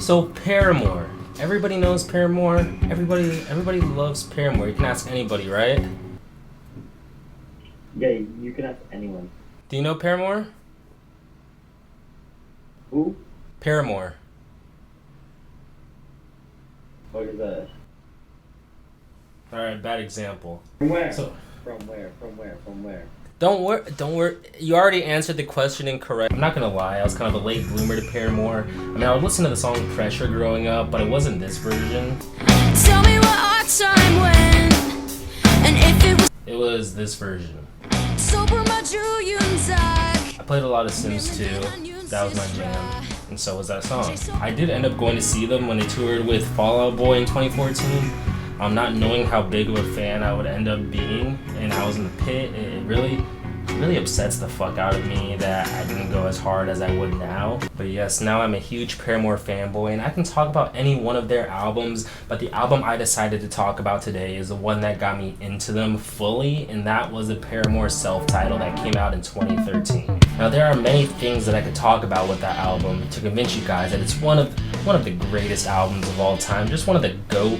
So Paramore. Everybody knows Paramore. Everybody loves Paramore. You can ask anybody, right? Yeah, you can ask anyone. Do you know Paramore? Who? Paramore. What is that? Alright, bad example. From where? So, From where? Don't worry. You already answered the question incorrect. I'm not gonna lie, I was kind of a late bloomer to Paramore. I mean, I would listen to the song Pressure growing up, but it wasn't this version. Tell me what our time went, and if it was. It was this version. Sober my Julian Zach. I played a lot of Sims 2. That was my jam, and so was that song. I did end up going to see them when they toured with Fall Out Boy in 2014. Not knowing how big of a fan I would end up being, and I was in the pit. It really upsets the fuck out of me that I didn't go as hard as I would now. But yes, now I'm a huge Paramore fanboy, and I can talk about any one of their albums, but the album I decided to talk about today is the one that got me into them fully, and that was the Paramore Self-Titled that came out in 2013. Now there are many things that I could talk about with that album to convince you guys that it's one of the greatest albums of all time, just one of the GOAT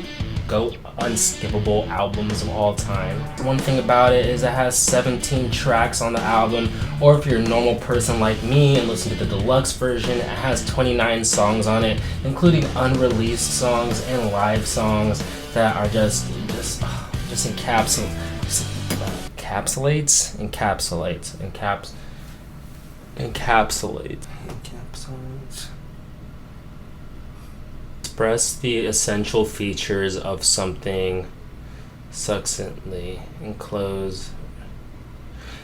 unskippable albums of all time. One thing about it is it has 17 tracks on the album, or if you're a normal person like me and listen to the deluxe version, it has 29 songs on it, including unreleased songs and live songs that are just encapsulates express the essential features of something succinctly enclose.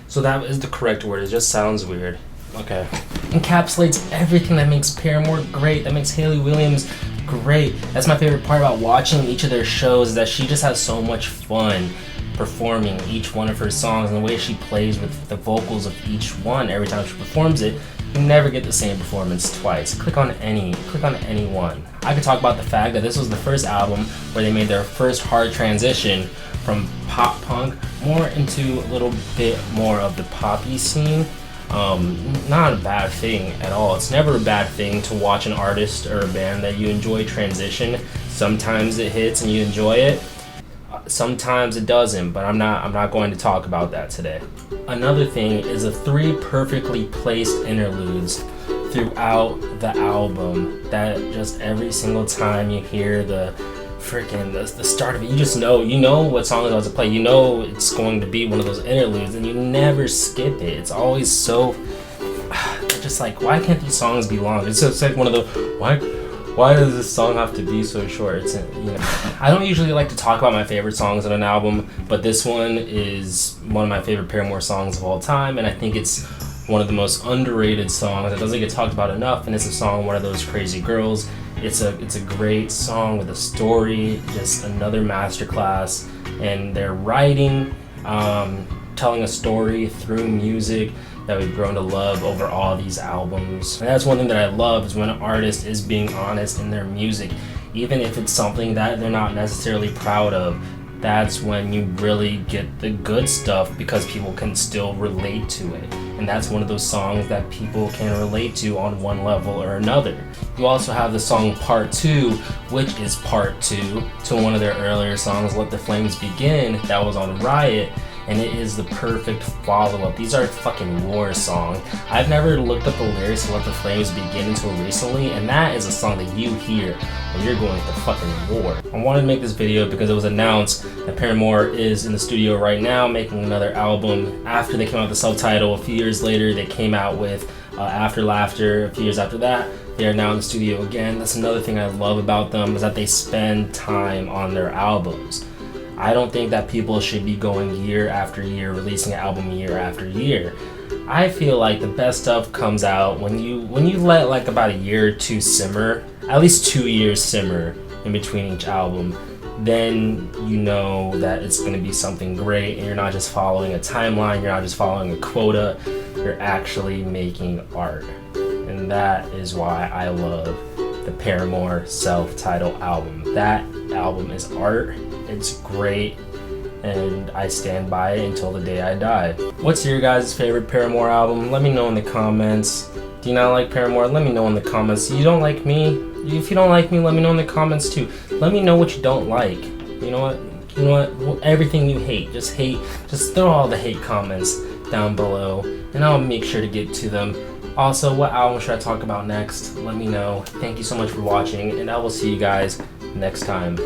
So that is the correct word. It just sounds weird. Okay. Encapsulates everything that makes Paramore great, that makes Hayley Williams great. That's my favorite part about watching each of their shows, is that she just has so much fun performing each one of her songs, and the way she plays with the vocals of each one every time she performs it. You never get the same performance twice. Click on any one. I could talk about the fact that this was the first album where they made their first hard transition from pop punk more into a little bit more of the poppy scene. Not a bad thing at all. It's never a bad thing to watch an artist or a band that you enjoy transition. Sometimes it hits and you enjoy it. Sometimes it doesn't, but I'm not going to talk about that today. Another thing is the 3 perfectly placed interludes throughout the album that just every single time you hear the start of it, you know what song is about to play. You know it's going to be one of those interludes, and you never skip it. It's always so just like, why can't these songs be long? It's like one of the why does this song have to be so short? I don't usually like to talk about my favorite songs on an album, but this one is one of my favorite Paramore songs of all time, and I think it's one of the most underrated songs that doesn't get talked about enough, and it's a song, One of Those Crazy Girls. It's a great song with a story, just another masterclass, and their writing, telling a story through music that we've grown to love over all these albums. And that's one thing that I love, is when an artist is being honest in their music, even if it's something that they're not necessarily proud of. That's when you really get the good stuff, because people can still relate to it. And that's one of those songs that people can relate to on one level or another. You also have the song Part 2, which is part 2 to one of their earlier songs, Let the Flames Begin, that was on Riot. And it is the perfect follow-up. These are fucking war songs. I've never looked up the lyrics to Let the Flames Begin until recently, and that is a song that you hear when you're going to fucking war. I wanted to make this video because it was announced that Paramore is in the studio right now making another album. After they came out with the Self-Titled, a few years later they came out with After Laughter. A few years after that, they are now in the studio again. That's another thing I love about them, is that they spend time on their albums. I don't think that people should be going year after year, releasing an album year after year. I feel like the best stuff comes out when you let like about a year or two simmer, at least 2 years simmer in between each album. Then you know that it's going to be something great, and you're not just following a timeline, you're not just following a quota, you're actually making art. And that is why I love the Paramore Self-Titled album. That album is art. It's great, and I stand by it until the day I die. What's your guys' favorite Paramore album? Let me know in the comments. Do you not like Paramore? Let me know in the comments. You don't like me? If you don't like me, let me know in the comments too. Let me know what you don't like. You know what? You know what? Well, everything you hate. Just throw all the hate comments down below, and I'll make sure to get to them. Also, what album should I talk about next? Let me know. Thank you so much for watching, and I will see you guys next time.